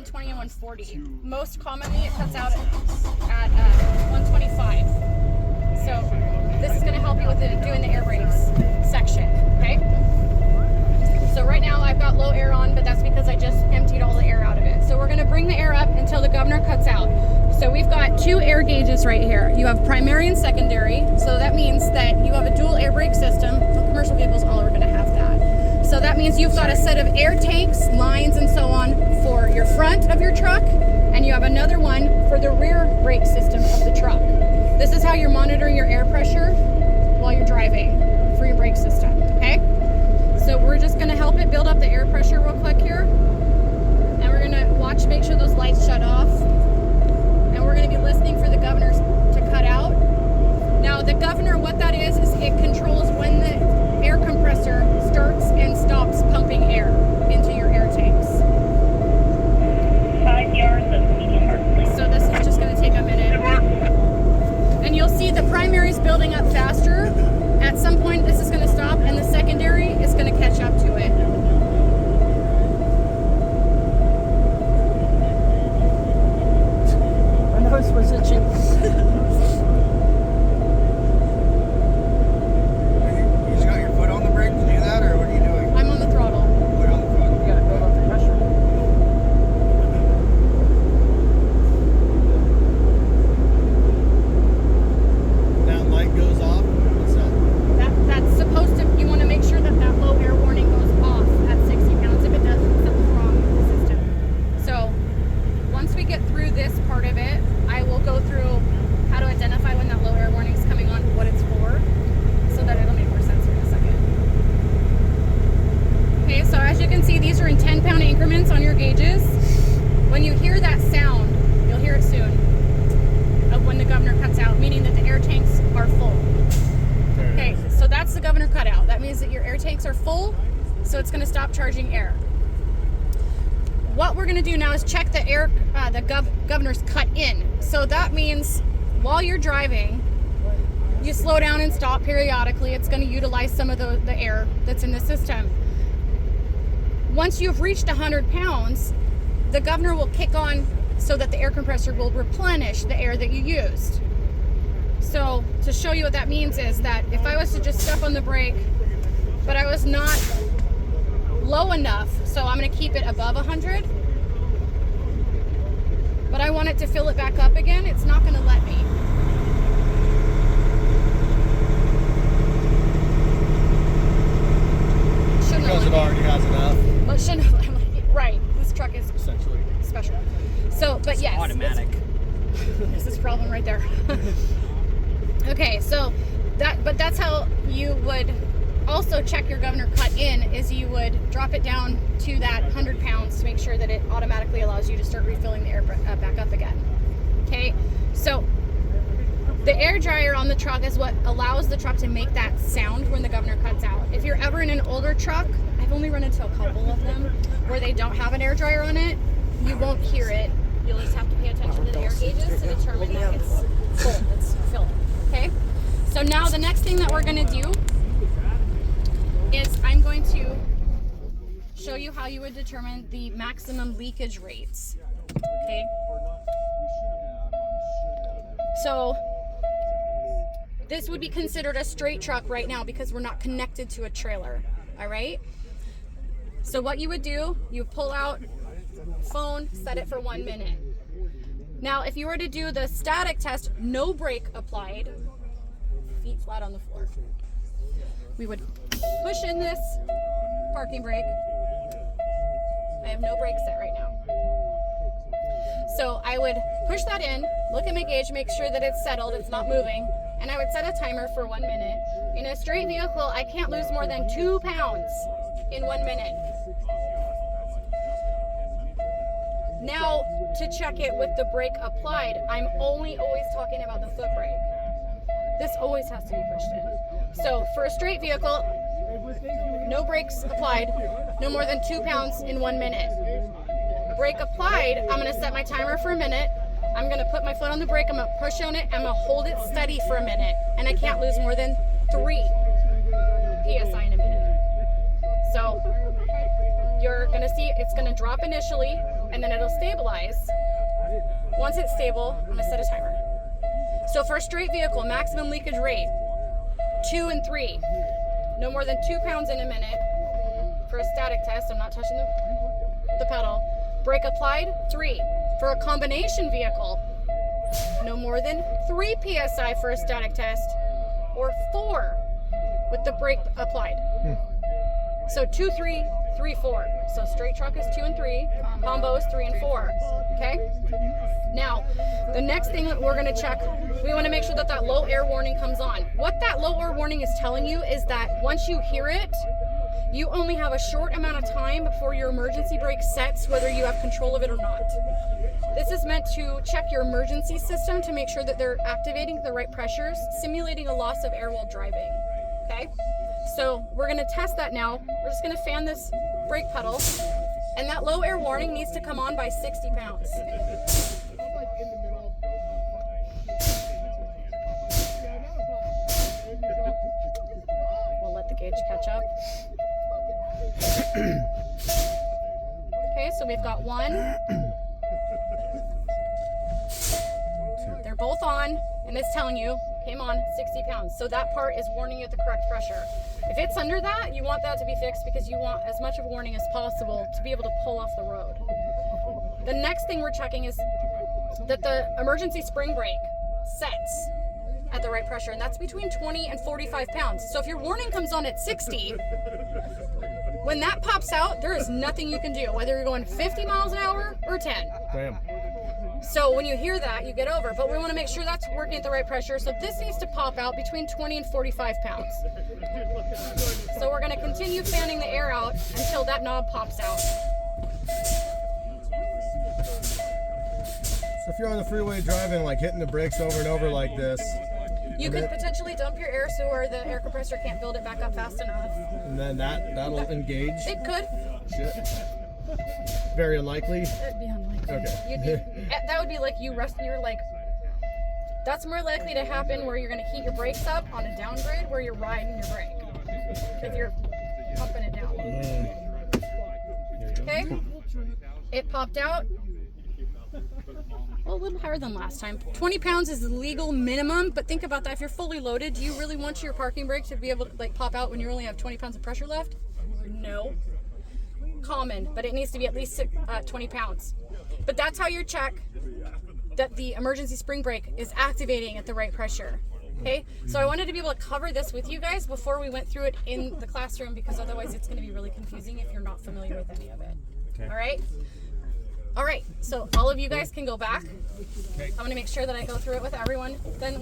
120 and 140. Most commonly it cuts out at 125. So this is going to help you with doing the air brakes section, okay? So right now I've got low air on, but that's because I just emptied all the air out of it. So we're going to bring the air up until the governor cuts out. So we've got two air gauges right here. You have primary and secondary. So that means that you have a dual air brake system. Well, commercial vehicles all are going to have that. So that means you've got a set of air tanks, lines, and so on for your front of your truck, and you have another one for the rear brake system of the truck. This is how you're monitoring your air pressure while you're driving for your brake system, okay? So we're just gonna help it build up the air pressure real quick here. And we're gonna watch, make sure those lights shut off. And we're gonna be listening for the governors to cut out. Now the governor, what that is it controls when the air compressor starts and stops pumping air into your air tanks. 5 yards of medium arc, please. So this is just gonna take a minute. And you'll see the primary is building up faster. At some point this is gonna stop and the secondary is gonna catch up to it. My nose was itching. You just got your foot on the brake to do that, or what are you doing? I'm on the throttle. Foot on the throttle. You gotta build up the pressure. That light goes off. What's that? That's supposed to, you want to make sure that that low air warning goes off at 60 pounds. If it doesn't, something's wrong with the system. So once we get through this part of it, I will go through how to identify when that low air warning is coming on, what it's for, so that it'll make more sense in a second. Okay, so as you can see, these are in 10-pound increments on your gauges. When you hear that sound, you'll hear it soon, of when the governor cuts out, meaning that the air tanks are full. Okay, so that's the governor cutout. That means that your air tanks are full, so it's going to stop charging air. What we're going to do now is check the air, governor's cut in. So that means while you're driving, you slow down and stop periodically. It's going to utilize some of the air that's in the system. Once you've reached 100 pounds, the governor will kick on so that the air compressor will replenish the air that you used. So to show you what that means is that if I was to just step on the brake, but I was not low enough, so I'm going to keep it above 100, but I want it to fill it back up again, it's not going to let me. Shouldn't Because have it let already has enough. me. Well, shouldn't have let me. Right, this truck is Essentially. special. So, but yes. Automatic. This is a problem right there. Okay, so that's how you would also check your governor cut in, is you would drop it down to that 100 pounds to make sure that it automatically allows you to start refilling the air back up again. Okay, so the air dryer on the truck is what allows the truck to make that sound when the governor cuts out. If you're ever in an older truck, I've only run into a couple of them where they don't have an air dryer on it, you won't hear it. You'll just have to pay attention to the air gauges to determine that it's full, it's filled. Okay, so now the next thing that we're going to do is I'm going to show you how you would determine the maximum leakage rates. Okay, so this would be considered a straight truck right now because we're not connected to a trailer. All right, so what you would do, you pull out phone, set it for 1 minute. Now, if you were to do the static test, no brake applied, feet flat on the floor, we would push in this parking brake. I have no brake set right now. So I would push that in, look at my gauge, make sure that it's settled, it's not moving, and I would set a timer for 1 minute. In a straight vehicle, I can't lose more than 2 pounds in 1 minute. Now, to check it with the brake applied, I'm always talking about the foot brake. This always has to be pushed in. So for a straight vehicle, no brakes applied, no more than 2 pounds in 1 minute. Brake applied, I'm gonna set my timer for a minute. I'm gonna put my foot on the brake, I'm gonna push on it, I'm gonna hold it steady for a minute, and I can't lose more than 3 PSI in a minute. So you're gonna see it's gonna drop initially, and then it'll stabilize. Once it's stable, I'm gonna set a timer. So for a straight vehicle, maximum leakage rate, 2 and 3. No more than 2 pounds in a minute. For a static test, I'm not touching the pedal. Brake applied, 3. For a combination vehicle, no more than 3 PSI for a static test, or 4 with the brake applied. So 2, 3, 3, 4. So straight truck is 2 and 3, combo is 3 and 4. Okay? Now, the next thing that we're gonna check, we wanna make sure that that low air warning comes on. What that low air warning is telling you is that once you hear it, you only have a short amount of time before your emergency brake sets, whether you have control of it or not. This is meant to check your emergency system to make sure that they're activating the right pressures, simulating a loss of air while driving. Okay? So we're gonna test that now. We're just gonna fan this brake pedal, and that low air warning needs to come on by 60 pounds. We'll let the gauge catch up. Okay, so we've got 1. They're both on, and it's telling you, came on, 60 pounds. So that part is warning you at the correct pressure. If it's under that, you want that to be fixed because you want as much of a warning as possible to be able to pull off the road. The next thing we're checking is that the emergency spring brake sets at the right pressure, and that's between 20 and 45 pounds. So if your warning comes on at 60, when that pops out, there is nothing you can do, whether you're going 50 miles an hour or 10. Damn. So when you hear that, you get over, but we want to make sure that's working at the right pressure. So this needs to pop out between 20 and 45 pounds. So we're going to continue fanning the air out until that knob pops out. So if you're on the freeway driving, like hitting the brakes over and over like this, You could potentially dump your air sewer, the air compressor can't build it back up fast enough. and then that'll engage. It could. Shit. Very unlikely. That'd be unlikely. Okay. You'd be, that would be like you rest. You're like, that's more likely to happen where you're going to heat your brakes up on a downgrade where you're riding your brake. If you're pumping it down. Okay. It popped out. Well, a little higher than last time. 20 pounds is the legal minimum, but think about that. If you're fully loaded, do you really want your parking brake to be able to like pop out when you only have 20 pounds of pressure left? No. Common, but it needs to be at least 20 pounds. But that's how you check that the emergency spring brake is activating at the right pressure. Okay, so I wanted to be able to cover this with you guys before we went through it in the classroom, because otherwise it's going to be really confusing if you're not familiar with any of it. Okay. All right, so all of you guys can go back. I'm going to make sure that I go through it with everyone. Then